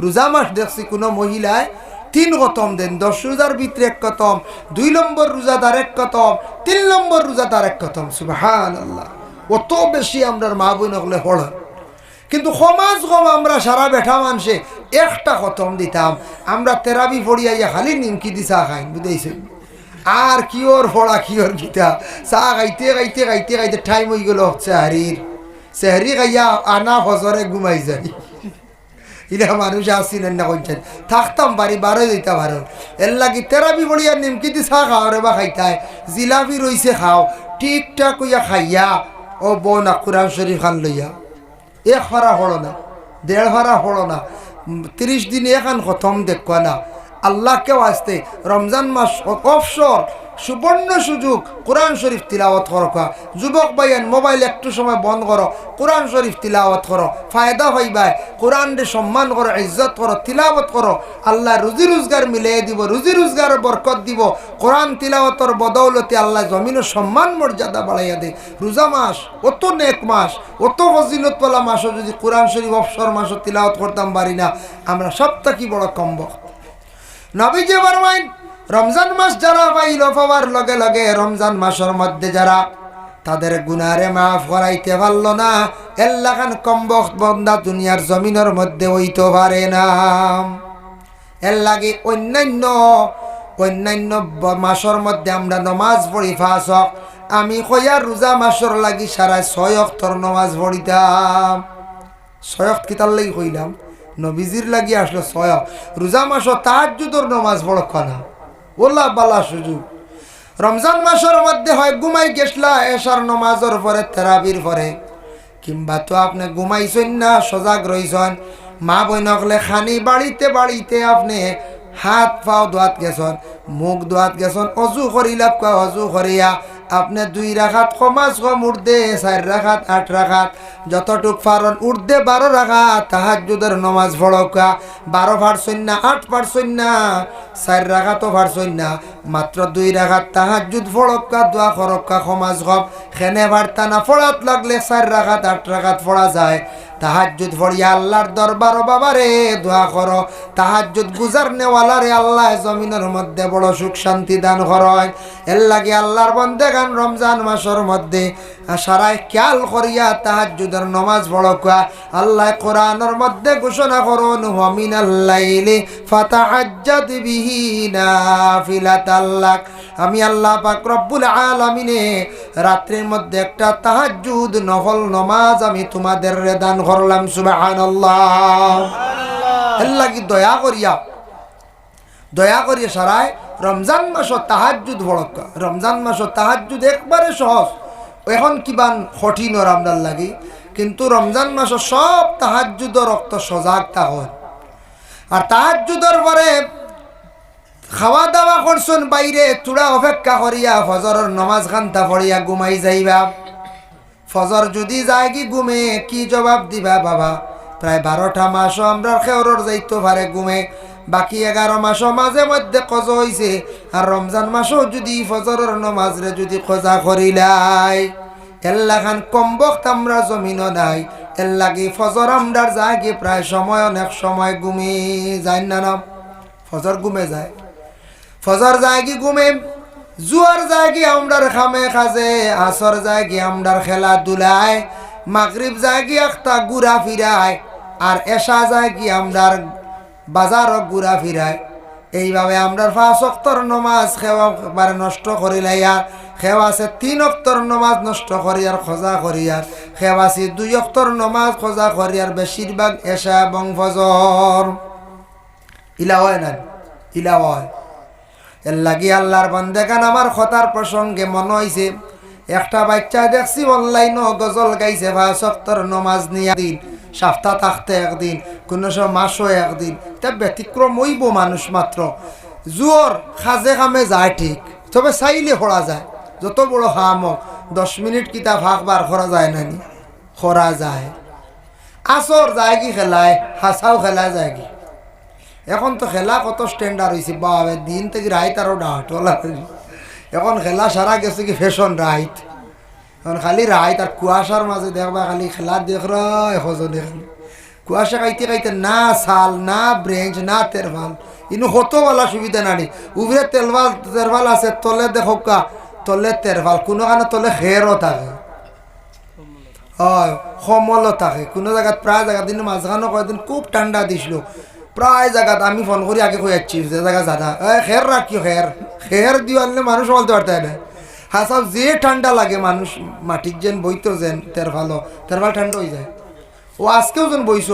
রোজা মাস দেখছি কোনো মহিলায় 3 খতম দেন, 10 রোজার ভিতরে 1 খতম, 2 নম্বর রোজাদার 1 খতম, 3 নম্বর রোজাদার 1 খতম। সুবহানাল্লাহ, অত বেশি আমরা মা বোন হলে পড়া। কিন্তু সমাজ কম আমরা সারা বেঠা মানুষে 1টা খতম দিতাম। আমরা তেরাবি পড়িয়া খালি নিমকি দি চা খাইন, বুঝাইছেন? আর কিওর পড়া কিওর গীতা, চা খাইতে খাইতে খাইতে খাইতে টাইম হয়ে গেল সেহরি খাইয়া আনা ফজরে ঘুমাই যাই। ইরা মানুষ আসিন না করছেন, থাকতাম বাড়ি 12 দিতা 12। এর লাগি তেরাবি পড়িয়া নিমকি দি চা খাও রে বা খাইতায়, জিলাপি রইছে খাও, ঠিকঠাক হইয়া খাইয়া ও বোনা কুরআন শরীফ খান লইয়া 1 ফারা হলো না, 1.5 ফারা হলো না, 30 দিনে এখান খতম দেখবা না। আল্লাহকে আসতে রমজান মাস অবসর, সুবর্ণ সুযোগ, কোরআন শরীফ তিলাওয়াত করো। যুবক ভাইয়ান মোবাইল একটু সময় বন্ধ করো, কোরআন শরীফ তিলাওয়াত করো, ফায়দা হইবাই। কোরআনকে সম্মান করো, ইজ্জত করো, তিলাওয়াত করো। আল্লাহ রুজি রোজগার মিলিয়ে দিব, রুজি রোজগার বরকত দিব। কোরআন তিলাওয়াতর বদৌলতে আল্লাহ জমিনের সম্মান মর্যাদা বাড়াইয়া দেয়। রোজা মাস অত নেক মাস, অত ফজিলতওয়ালা মাসও যদি কোরআন শরীফ অবসর মাসও তিলাওয়াত করতাম পারি না, আমরা সবটা কি বড় কম। নবীজি ফরমাইন, রমজান মাস যারা পাইল পাওয়ার লগে লগে রমজান মাসের মধ্যে যারা তাদের গুনারে মাফ করাইতে পারল না, এল্লাখান কমবখত বন্দা দুনিয়ার জমিনের মধ্যে হইতে পারে না। এর লাগে অন্যান্য মাসের মধ্যে আমরা নমাজ পড়ি 5 ওয়াক্ত। আমি কইয়ার রোজা মাসের লাগি সারা 6 ওয়াক্তর নমাজ পড়িতাম। 6 ওয়াক্ত কিতার লাগি কইলাম, নবীজির লাগি আসলো 6 ওয়াক্ত। রোজা মাসও তাহাজ্জুদের নমাজ পড়া না, ওলা বালা সুযোগ। রমজান মাসের মধ্যে হয় ঘুমাই গেছলা এশার নমাজের পরে, তেরাবির পরে, কিংবা তো আপনি ঘুমাইছেন না, সজাগ রইছেন। মা বই নকলে খানি বাড়িতে বাড়িতে আপনি হাত পাও ধোয়াত গেছেন, মুখ ধোয়াত গেছেন, অজু করিলাপ অজু করিয়া আপনি 2 রাকাত কমাস কম উর্দে 4 রাকাত 8 রাকাত যতটুক পারেন উর্দে 12 রাকাত তাহাজ্জুদের নমাজ পড়কা। 12 পারছেন না, 8 পারছেন না, 4 রাকাতও পারছেন না, মাত্র 2 রাকাত তাহাজ্জুদ পড়কা, দোয়া করকা সমাজ কম। খেনে বার্তা না পড়াত লাগলে 4 রাকাত 8 রাকাত পড়া যায়। তাহাজ্জুদ পড়িয়া আল্লাহর দরবার বাবারে দোয়া করো। তাহাজ্জুদ গুজার নেওয়ালারে আল্লাহ জমিনের মধ্যে বড় সুখ শান্তি দান করেন। এর লাগে আল্লাহর বান্দাগান রমজান মাসের মধ্যে সারাই খেয়াল করিয়া তাহাজ্জুদের নমাজ পড়কা। আল্লাহ কোরআনের মধ্যে ঘোষণা করুন, ওয়া মিনাল লাইলি ফাতাহাজ্জাদ বিহি নাফিলাতাল লাক। আমি আল্লাহ পাক রব্বুল আলামিনে রাত্রির মধ্যে একটা তাহাজ্জুদ নফল নমাজ আমি তোমাদের দান করলাম। সুবহানাল্লাহ। এর লাগি দয়া করিয়া সারাই রমজান মাস তাহাজ্জুদ পড়কা। রমজান মাস তাহাজ্জুদ একবারে সহজ, এখন কিবান কঠিন আমরার লাগি, কিন্তু রমজান মাস সব তাহাজ্জুদের রক্ত সজাগ থাকুন। আর তাহাজ্জুদের পরে খাওয়া দাওয়া করছেন বাইরে, চূড়া অপেক্ষা করিয়া ফজরের নমাজ খান্তা পড়িয়া ঘুমাই যাইবা। ফজর যদি যায় কি ঘুমে, কি জবাব দিবা বাবা? প্রায় 12টা মাসও আমরা খেওরর যাইতে পারে ঘুমে, বাকি 11 মাসও মাঝে মধ্যে কজা হইছে। আর রমজান মাসও যদি ফজরের নমাজরে যদি কজা করিলাই, এল্লাখান কমবক্ত আমরা জমিনও নাই। এর লাগি ফজর আমরার যায় কি প্রায় সময় অনেক সময় ঘুমে যায় না, ফজর ঘুমে যায়। ফজর যায় কি ঘুমে, জুয়ার যায় কি আমরার খামে খাজে, আসর যায় কি আমরার খেলাধুলায়, মাগরিব যায় কি একটা ঘুরা ফিরায়, আর এশা যায় কি আমরার বাজারও ঘুরা ফিরায়। এইভাবে আমরার 5 ওয়াক্তর নমাজ খেওয়াবার নষ্ট করিলাই। আর খেওয়া আছে 3 ওয়াক্তর নমাজ নষ্ট করিয়ার খোঁজা করিয়ার, খেওয়া আছে 2 ওয়াক্তর নমাজ খোঁজা করিয়ার, বেশিরভাগ এশা এবং ফজর ইলা হয় না, ইলা হয়। এর লাগি আল্লাহর বান্দাগান আমার কথার প্রসঙ্গে মনে হইছে, একটা বাচ্চা দেখছি অনলাইনও গজল গাইছে 5 ওয়াক্তর নমাজ নিয়ে দিন, সপ্তাহ থাকতে একদিন, কোনো সময় মাসও একদিন। তা ব্যতিক্রম হইব মানুষ মাত্র। জোর খাজে খামে যায় ঠিক, তবে চাইলে করা যায়, যত বড় খাম হোক 10 মিনিট কিতা ভাগ বার করা যায় না, করা যায়। আসর যায় কি খেলায়, হাসাও খেলা যায় কি। এখন তো খেলা কত স্ট্যান্ডার্ড হয়েছে, বাবে দিন থেকে রাইত আরও ডাটলা। এখন খেলা সারা গেছে কি ফ্যাশন রাইত, এখন খালি রাইত আর কুয়াশার মাঝে দেখবা খালি খেলা দেখ রায়। কুয়াশা খাইতে খাইতে না সাল না ব্রেঞ্চ না তেরভাল ইনু হতওয়ালা সুবিধা নানি উপরে তেরভাল আছে তলে দেখো কা তলে তেরভাল কোনো কারণে তলে খেরও থাকে হয় সমলও থাকে কোনো জায়গাত প্রায় জায়গা দিন মাঝখানো কয়েকদিন খুব ঠান্ডা দিছিল প্রায় জায়গাত আমি ফোন করি আগে কই যাচ্ছি যে জায়গা জানা খের রাখিও খের দিয়ে আনলে মানুষ বলতে পারতে না হ্যাঁ সব যে ঠান্ডা লাগে মানুষ মাটির যেন বইতো যেন তেরভাল ঠান্ডা হয়ে যায় ও আজকেও যেন বইস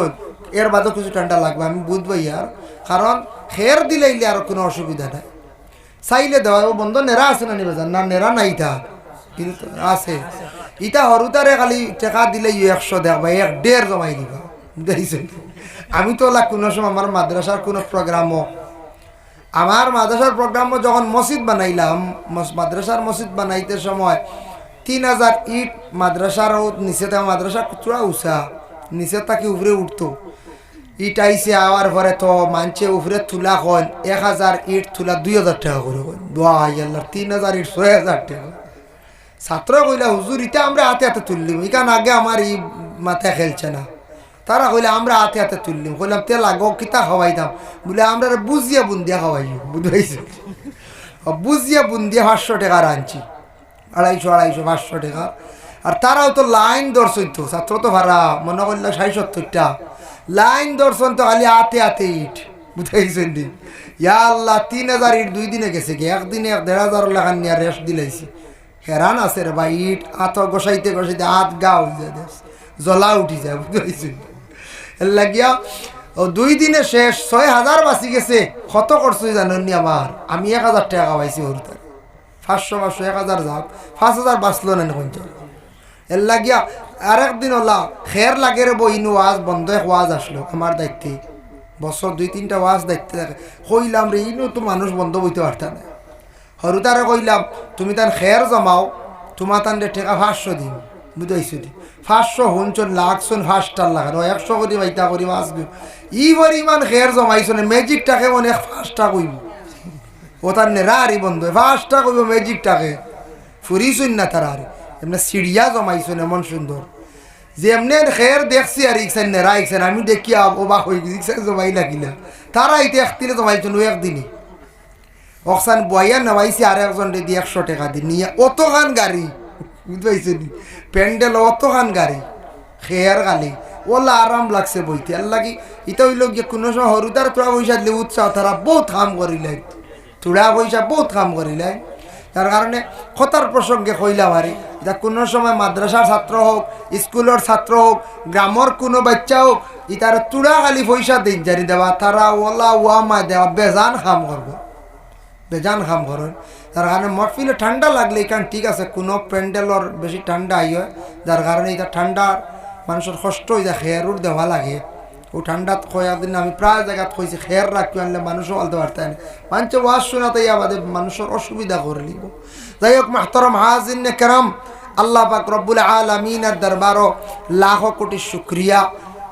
এর বাদেও কিছু ঠান্ডা লাগবে আমি বুঝবো ইয়ার কারণ খের দিলে আর কোনো অসুবিধা নাই চাইলে দেওয়া ও বন্ধ নেড়া আছে না নিবে না নেড়া নাই তা কিন্তু আছে ইটা হরুতারে খালি টেকা দিলে 100 দেখবা 1.5 জমাই দিবা বুঝাইছেন আমি তো কোনো সময় আমার মাদ্রাসার কোনো প্রোগ্রামও যখন মসজিদ বানাইলাম মাদ্রাসার মসজিদ বানাইতে সময় 3000 ইট মাদ্রাসার নিচে মাদ্রাসা চূড়া উঁচা নিচে তাকে উপরে উঠতো ইট আইসে আওয়ার পরে তো মানছে উপরে তুলা কন 1000 ইট তুলা 2000 টাকা করে কন দোয়াই আল্লাহ 3000 ইট 6000 টাকা ছাত্র কইলা হুজুর ইটা আমরা হাতে হাতে তুললিম এখান আগে আমার এই মাথায় খেলছে না তারা কইলে আমরা হাতে হাতে তুললিম কইলাম তেল আগো কিতা খাওয়াইতাম বলে আমরা বুঝিয়া বুন্দিয়া খাওয়াই বুঝাইছে বুঝিয়া বুন্দিয়া 500 টাকা আনছি 250 500 টাকা আর তারাও তো লাইন দর্শন তো ছাত্র তো ভাড়া মনে করলে 60-70টা লাইন দর্শন তো খালি হাতে হাতে ইট বুঝাইছেন দিন ইয়া আল্লাহ 3000 ইট 2 দিনে গেছে কি একদিনে 1500 লাখ নিয়ে রেস্ট দিলাইছি হেরান আছে রে ভাই ইট আত গোসাইতে হাত গা হয়ে যায় জ্বলা উঠি যায় বুঝতে এর লাগিয়া ও 2 দিনে শেষ 6000 বাঁচি গেছে কত করছো জানেননি আমার আমি 1000 টাকা খাওয়াইছি হরুতা 500 1000 যাক 5000 বাঁচলো না কোন এর লাগিয়া আর একদিন ওলা খের লাগে রে বইনু ওয়াজ বন্ধ ওয়াজ আসলো আমার দায়িত্বে বছর 2-3টা ওয়াজ দায়িত্বে থাকে কইলাম রে ইনু তো মানুষ বন্ধ বইতে পারতা না হরুতারে কইলাম তুমি তান খের জমাও তোমার তান টেকা 500 দিন বুঝাইছো দি 500 হুঞ্চন লাখছন 5টার লাখ 100 করি বাইতা করি আসবে ই পরিমাণ খের জমাইছো না ম্যাজিকটাকে অনেক 5টা কইব ও তার নেরারি বন্ধ 5টা কইব ম্যাজিকটাকে ফুরিছুন না তার আর এমনি সিড়িয়া জমাইছো এমন সুন্দর যে এমনি খের দেখছি আর ইকসান নেরা ইকসান আমি দেখি অবাক হয়ে গেছি ইকসান জমাই লাগিলা তারা ইতে একদিনে জমাইছো একদিনে অকসান বইয়া নেওয়াইছি আর একজন রেডি 100 টাকা দিয়ে নিয়ে অতখান গাড়ি বুঝতে পারছেন প্যান্ডেল অতখান গাড়ি খেয়ার গালি ওলা আরাম লাগছে বইতে আর লাগি এটা হইল গিয়ে কোনো সময় হরুদার তোরা পয়সা দিলে উৎসাহ তারা বহুত কাম করিলাই তোরা পয়সা বহুত কাম করিলাই তার কারণে কথার প্রসঙ্গে কইলাম আরে এটা কোনো সময় মাদ্রাসার ছাত্র হোক স্কুলের ছাত্র হোক গ্রামের কোনো বাচ্চা হোক ইতার তোরা খালি পয়সা দিন জানি দেওয়া তারা ওলা ওয়ামা দেওয়া বেজান কাম করবো বেজান খাম করেন তার কারণে মহফিলে ঠান্ডা লাগলে এখান ঠিক আছে কোনো প্যান্ডেলর বেশি ঠান্ডা আই হয় যার কারণে এটা ঠান্ডা মানুষের কষ্ট হয়ে যায় খেয়ারুর দেওয়া লাগে ও ঠান্ডাত কয়েকদিন আমি প্রায় জায়গাত কইছি খেয়ার রাখি আনলে মানুষও বলতে পারতেন মানুষের ওয়াজ শোনাতে আমাদের মানুষের অসুবিধা করে নিব যাই হোক মাহতারাম হাজির কেরাম আল্লাহ পাক রব্বুল আলামিনের দরবারও লাখ কোটি শুকরিয়া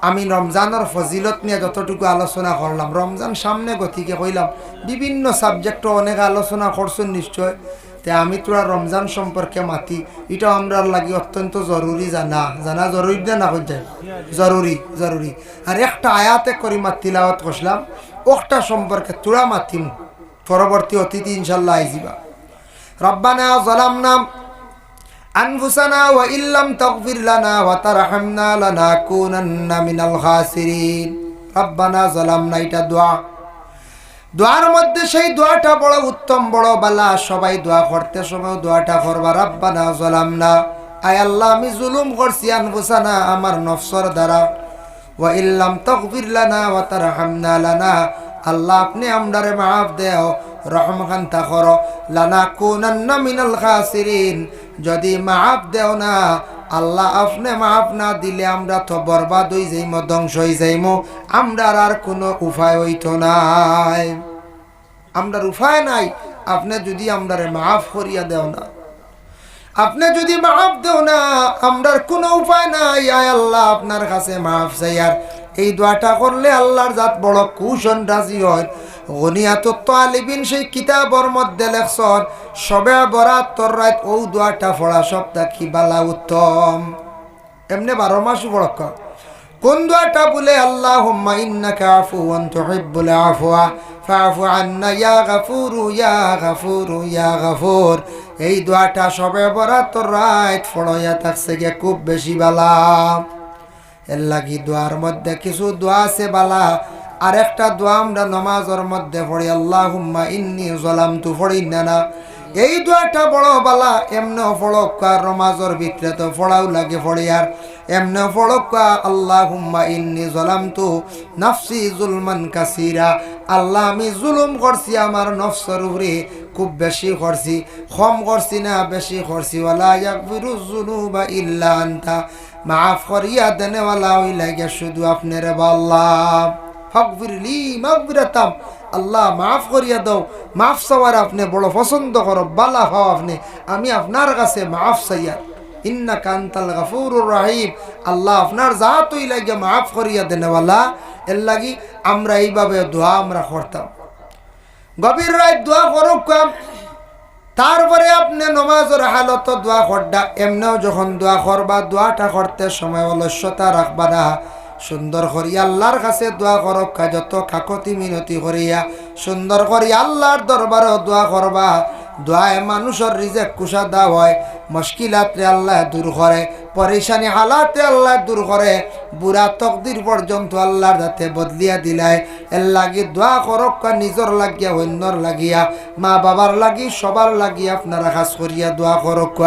আমি রমজানের ফজিলত নিয়ে যতটুকু আলোচনা করলাম রমজান সামনে গতিকে কইলাম বিভিন্ন সাবজেক্টও অনেক আলোচনা করছেন নিশ্চয় তে আমি তোরা রমজান সম্পর্কে মাতি এটা আমরা লাগি অত্যন্ত জরুরি জানা জরুরি না হয়ে যায় জরুরি আর একটা আয়াতে করি তিলাওয়াত করলাম ওটা সম্পর্কে তোরা মাতিম পরবর্তী অতিথি ইনশাল্লাহ আইজিবা রব্বানা যালামনা أنفسنا وإن لم تغفر لنا وترحمنا لنكونن من الخاسرين ربنا ظلمنا এটা দোয়ার মধ্যে সেই দোয়াটা বড় উত্তম বড় বালা সবাই দোয়া করতে সময় দোয়াটা করবা রব্বানা যালামনা আয় আল্লাহ আমি জুলুম করছি আনফুসানা আমার নফসের দ্বারা ওয়া ইল্লাম তাগফির লানা ওয়া তারহামনা লানা আল্লাহ আপনি আমরারে মাফ দেও রহম খান্তা করো লানাকুনান্না মিনাল খাসিরিন যদি মাফ দেও না আল্লাহ আপনি মাফ না দিলে আমরা তো বরবাদ হয়ে যাইমো ধ্বংস হয়ে যাইমো আমরার আর কোনো উপায় হইতো নাই আমরার উপায় নাই আপনি যদি আমরারে মাফ করিয়া দেও না আপনি যদি মাফ দেও না আমরার কোনো উপায় নাই আয় আল্লাহ আপনার কাছে মাফ চাই আর এই দোয়াটা করলে আল্লাহর জাত বড় কুশন রাজি হয় গনিয়াতুত তালিবিন সেই কিতাবর মধ্যে লেখছন সবে বরাত তোর রাত ও দোয়াটা পড়া সবটা কি বালা উত্তম এমনি 12 মাস পড়ক কোন দোয়াটা বলে আল্লাহুম্মা ইন্নাকা আফুওয়ান তুহিব্বুল আফওয়া ফাআফু আন্না ইয়া গাফুরু ইয়া গাফুরু ইয়া গাফুর। এই দোয়াটা সবে বরাত রাত পড়াইয়া থাকছে গে খুব বেশি বালা। এর লাগি দোয়ার মধ্যে কিছু দোয়া আছে বালা। আর একটা দোয়া আমরা নামাজের মধ্যে পড়ি, আল্লাহুম্মা ইন্নী যালামতু পড়ি না। এই দোয়াটা বড় বালা। এমনে ফড়ক আর নামাজের ভিতরে তো পড়াও লাগে পড়ি, আর এমনে ফড়ক আল্লাহুম্মা ইন্নী যালামতু নাফসি যুলমান কাসীরা। আল্লাহ আমি জুলুম করছি আমার নফসের উপরে, খুব বেশি করছি, কম করছি না বেশি করছি। ওয়ালা ইয়াগফিরুয যুনুবা ইল্লা আনতা, মাফ করিয়া দেনেওয়ালা ওই লাগে শুধু আপনি রে আল্লাহ। ফাগফিরলি মাগফিরাতাম, আল্লাহ মাফ করিয়া দাও। মাফ চাওয়ার আপনি বড় পছন্দ করো, বালা হও আপনি। আমি আপনার কাছে মাফ চাইয়ার। ইন্নাকা আনতাল গাফুরুর রহিম, আল্লাহ আপনার জাতই লাগে মাফ করিয়া দেনেওয়ালা। এর লাগি আমরা এইভাবে দোয়া আমরা করতাম। গভীর রাত দোয়া করুক। তারপরে আপনি নমাজের হালত দোয়া করডা। এমনিও যখন দোয়া করবা, দোয়াটা করতে সময় অলস্যতা রাখবা না। সুন্দর করিয়া আল্লাহর কাছে দোয়া করক, যত কাকতি মিনতি করিয়া সুন্দর করিয়া আল্লাহর দরবারে দোয়া করবা। দোয়ায় মানুষের রিজেক কুশাদা হয়, মুশকিলাতে আল্লাহ দূর করে, পরেশানি হালাতে আল্লাহ দূর করে, বুড়া তকদির পর্যন্ত আল্লাহর যাতে বদলিয়া দিলায়। এর লাগি দোয়া করক, নিজর লাগিয়া অন্যর লাগিয়া মা বাবার লাগি সবার লাগি আপনারা খাস করিয়া দোয়া করক।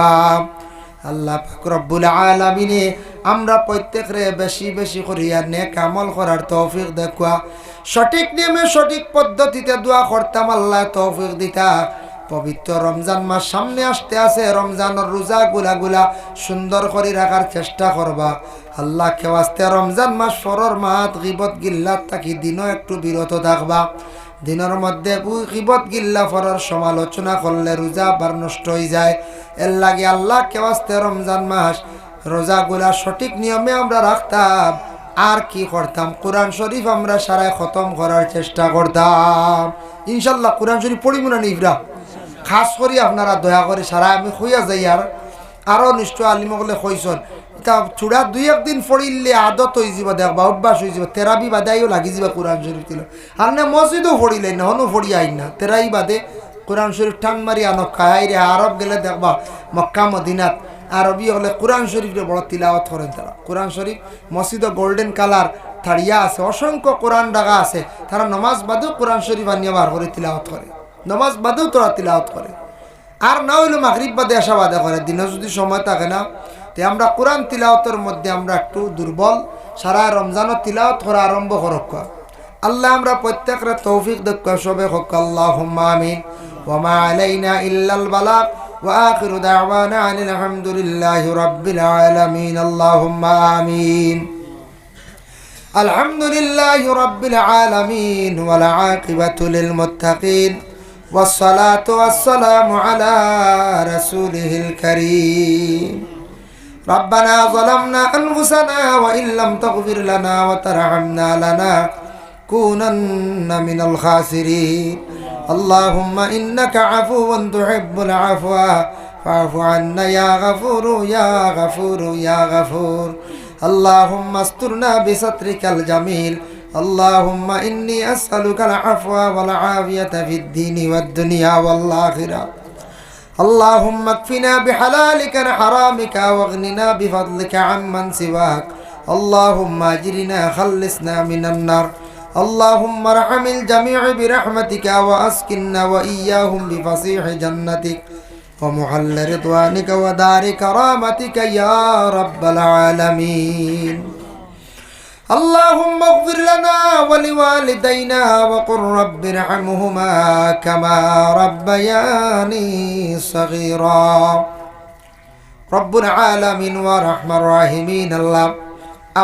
আল্লাহ পাক রব্বুল আলামিনে আমরা প্রত্যেকরে বেশি বেশি করিয়া নেক আমল করার তৌফিক দেখুয়া, সঠিক নিয়মে সঠিক পদ্ধতিতে দোয়া করতাম আল্লাহ তৌফিক দিতা। পবিত্র রমজান মাস সামনে আসতে আছে, রমজানের রোজা গুলা সুন্দর করে রাখার চেষ্টা করবা। আল্লাহ কে ওয়াস্তে রমজান মাস ফরর মাত গিবত গিল্লাত থাকি দিনও একটু বিরত থাকবা। দিনের মধ্যে গিবত গিল্লা ফরর সমালোচনা করলে রোজা আবার নষ্ট হয়ে যায়। এর লাগে আল্লাহ কে ওয়াস্তে রমজান মাস রোজাগুলা সঠিক নিয়মে আমরা রাখতাম। আর কি করতাম, কোরআন শরীফ আমরা সারায় খতম করার চেষ্টা করতাম। ইনশাল্লাহ কোরআন শরীফ পড়িব না নিবরা, খাস করি আপনারা দয়া করে সারা আমি খুঁয়া যাই। আর আরও নিশ্চয় আলিমকলে কইসন তা চূড়া দুই একদিন পড়িলে আদত হয়ে যাব, দেখবা অভ্যাস হয়ে যাব। তেরাবি বাদাইও লাগি যাবে কোরআন শরীফ দিল। আর না মসজিদও পড়িলেন না, হনও পড়ি আইন না, তেরাই বাদে কোরআন শরীফ টান মারি আনক খাই রে। আরব গেলে দেখবা মক্কা মদিনাত আরবি হলে কোরআন শরীফে বড় তিলাওয়াত করেন তারা। কোরআন শরীফ মসজিদে গোল্ডেন কালার থাড়িয়া আছে, অসংখ্য কোরআন ডাকা আছে। তারা নমাজ বাদেও কোরআন শরীফ আনিয়া বার করে তিলাওয়াত করে, নমাজ বাদেও তোরা তিলাওয়াত করে। আর না হইলে মাগরিব বাদে আসা বাদে করে। দিনে যদি সময় থাকে না, তে আমরা কোরআন তিলাওয়াতের মধ্যে আমরা একটু দুর্বল। সারা রমজানও তিলাওয়াত করা আরম্ভ করক। আল্লাহ আমরা প্রত্যেকরে তৌফিক দেখ সবে হক। আল্লাহুম্মা আমিন। ওয়া মা আলাইনা ইল্লাল বালাগ ওয়া আখিরু দাওয়ানা আনিল হামদুলিল্লাহি রাব্বিল আলামিন। আল্লাহুম্মা আমিন। আলহামদুলিল্লাহি রাব্বিল আলামিন ওয়াল আকিবাতু লিল মুত্তাকিন والصلاة والسلام على رسوله الكريم. ربنا ظلمنا أنفسنا وإن لم تغفر لنا وترحمنا لنكونن من الخاسرين. اللهم إنك عفو تحب العفو فاعف عنا يا غفور يا غفور يا غفور. اللهم استرنا بسترك الجميل. اللهم إني أسألك العفو والعافية في الدين والدنيا والآخرة. اللهم اكفنا بحلالك عن حرامك واغننا بفضلك عمن سواك. اللهم أجرنا خلصنا من النار. اللهم ارحم الجميع برحمتك وأسكننا وإياهم بفصيح جنتك ومحل رضوانك ودار كرامتك يا رب العالمين. اللهم اغفر لنا ولوالدينا وقل رب ارحمهما كما ربياني صغيرا. رب العالمين ورحمن الراحمين. الله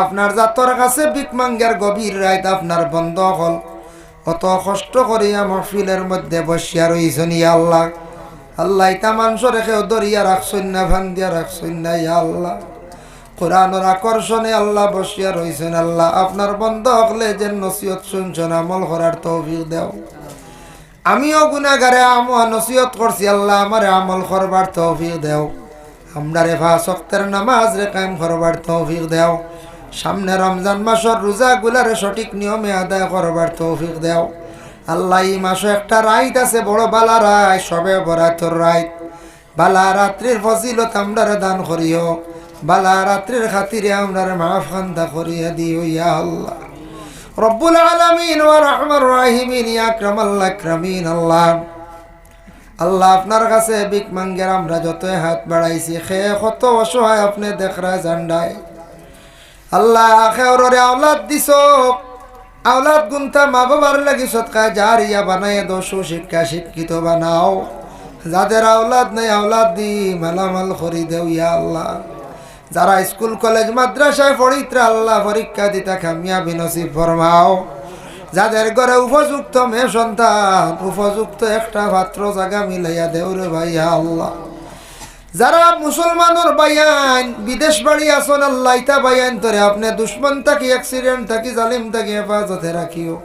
আপনার জাতর কাছে ভিক মাঙ্গার গভীর রাত আপনার বন্ধ হল, কত কষ্ট করিয়া মাহফিলের মধ্যে বসিয়া রইছেন ইয়া আল্লাহ। আল্লাহ ইতা মানুষ রেখেও দরিয়া রাখছেন না, ভান্দিয়া রাখছেন না ইয়া আল্লাহ। কোরআনের আকর্ষণে আল্লাহ বসিয়া রইছেন আল্লাহ। আপনার বন্ধ হলে যে নসিহত শুনছেন আমল করার তৌফিক দেও। আমিও গুনাহগারে নসিহত করছি আল্লাহ, আমারে আমল করবার তৌফিক দেও। আমরা রে 5 ওয়াক্তের নামাজ রে কায়েম করবার তৌফিক দেও। সামনে রমজান মাসের রোজাগুলারে সঠিক নিয়মে আদায় করবার তৌফিক দাও আল্লাহ। এই মাসে একটা রাইত আছে বড় বালা রায়, সবে বরাতর রাইত। বালা রাত্রির ফজিলত আমরারে দান করিও, বালা রাত্রির খাতিরে আমরারে মাফ খান্দা করিয়া দিও ইয়া আল্লাহ রব্বুল আলামিন ওয়া রাহমার রাহিমিন ইয়া আকরামাল আকরামিন। আল্লাহ আল্লাহ আপনার কাছে ভিক মাঙ্গের আমরা যতই হাত বাড়াইছি, খেয়ে কত অসহায় আপনি দেখরা জান্ডায়। আল্লাহ খেওরে আওলাদ দিছ, আওলাদ গুনতা মা বাবার লাগি সদকা জারিয়া বানায় দো, সুশিক্ষা শিক্ষিত বানাও। যাদের আওলাদ নেই আওলাদ দি মালামাল করি দেও ইয়া আল্লাহ। যারা স্কুল কলেজ মাদ্রাসায় পড়িত্রা আল্লাহ পরীক্ষা দিতা কামিয়াবি নসিব ফরমাও। যাদের ঘরে উপযুক্ত মেয়ে সন্তান, উপযুক্ত একটা পাত্র জায়গা মিলাইয়া দেও রে ভাইয়া আল্লাহ। যারা মুসলমানের বায়ান বিদেশ বাড়ি আসন আল্লাহ, ইতা বায়ান তোরে আপনি দুশ্মন থাকি, অ্যাক্সিডেন্ট থাকি, জালিম থাকি হেফাজতে রাখিও।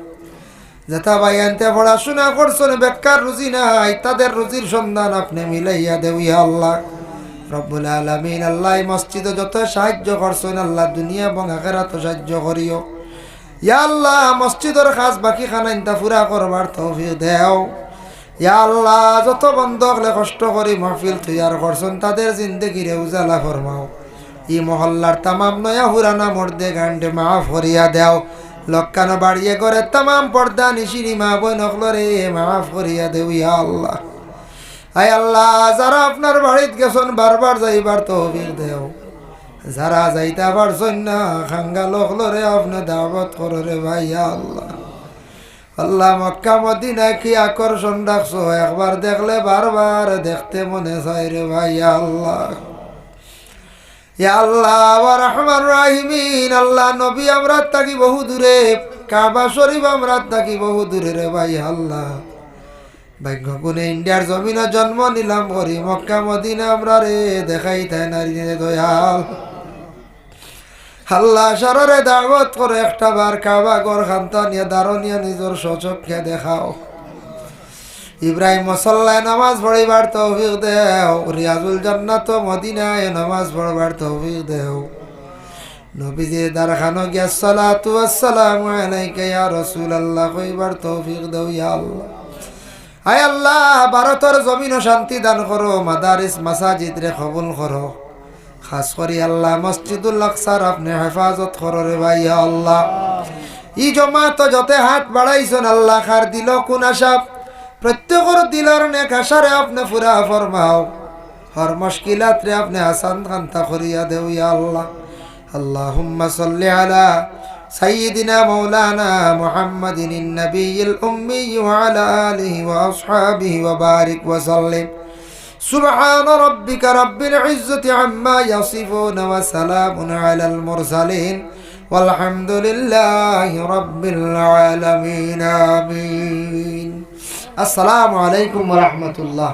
যেটা বায়ানতে পড়াশোনা করছেন বেকার রুজি নাই, তাদের রুজির সন্ধান আপনি মিলাইয়া দেও ইয়া আল্লাহ রব্বুল আলামিন। আল্লাহ মসজিদে যত সাহায্য করছেন আল্লাহ দুনিয়া এবং আখিরাতে সাহায্য করিও ইয়া আল্লাহ। মসজিদের কাজ বাকি খানা ইনতা পুরা করবার তৌফিক দেও ইয়া আল্লাহ। যত বন্ধকলে কষ্ট করি মাহফিল তৈয়ার করছেন তাদের জিন্দগিরে উজালা ফরমাও। ই মহল্লার তামাম নয়া হুরানা মর্দে গান্ডে মাফ করিয়া দেও। লক্কানো বাড়িয়ে করে তামাম পর্দা নিশিরি মা বই নকলরে মাফ করিয়া দেও ইয়া আল্লাহ। আয় আল্লাহ যারা আপনার বাড়িতে গেছেন বারবার যাইবার তৌফিক দেও, যারা যাইতে পারছেন না খাঙ্গা লোকলরে আপনি দাওয়াত করো রে ভাই ইয়া আল্লাহ। আল্লাহ মক্কা মদিনা কি আকর্ষণ রাখছো, একবার দেখলে বারবার দেখতে মনে চায় রে ভাই ইয়া আল্লাহ। ইয়া আল্লাহ ওয়া রাহমান রাহিমিন। আল্লাহ নবী আমরা থাকি বহু দূরে, কাবা শরীফ আমরা থাকি বহু দূরে রে ভাই আল্লাহ। ভাগ্য গুণে ইন্ডিয়ার জমিনে জন্ম নিলাম করি, মক্কা মদিনা আমরা রে দেখাই তাই নারী দয়াল। আল্লাহ শররে দাওয়াত করে একটা বার কাবা গর খান্তা নিয়ে দারণিয়া নিজের সচক্ষে দেখাও। ইব্রাহিম মুসল্লায় নামাজ পড়িবার তৌফিক দেও, রিয়াজুল জান্নাত মদিনায় নামাজ পড়বার তৌফিক দেও। নবীজি দারখানো গিয়া সালাতু ওয়াসসালামু আলাইকা ইয়া রাসূলুল্লাহ কইবার তৌফিক দেও ইয়া আল্লাহ। আয় আল্লাহ ভারতের জমিন শান্তি দান করো, মাদারিস মাসাজিদ রে কবুল করো। খাস করি আল্লাহ মসজিদুল আকসার আপনি হেফাজত করো রে ভাই আল্লাহ। ই জমাত যতে হাত বাড়াইছেন আল্লাহ খার দিল কোন আশা, প্রত্যেকের দিলর নেক আশারে আপনি পুরা ফরমাও। হর মুশকিলাত রে আপনি আসান খান্তা করিয়া দেও ইয়া আল্লাহ। আল্লাহুম্মা সাল্লি আলা সাইয়্যিদিনা মাওলানা মুহাম্মাদিন নবিয়্যিল উম্মি ওয়া আলা আলিহি ওয়া আসহাবিহি ওয়া বারিক ওয়া সাল্লিম। سبحان ربك رب العزة عما يصفون وسلام على المرسلين والحمد لله رب العالمين آمين. السلام عليكم ورحمة الله.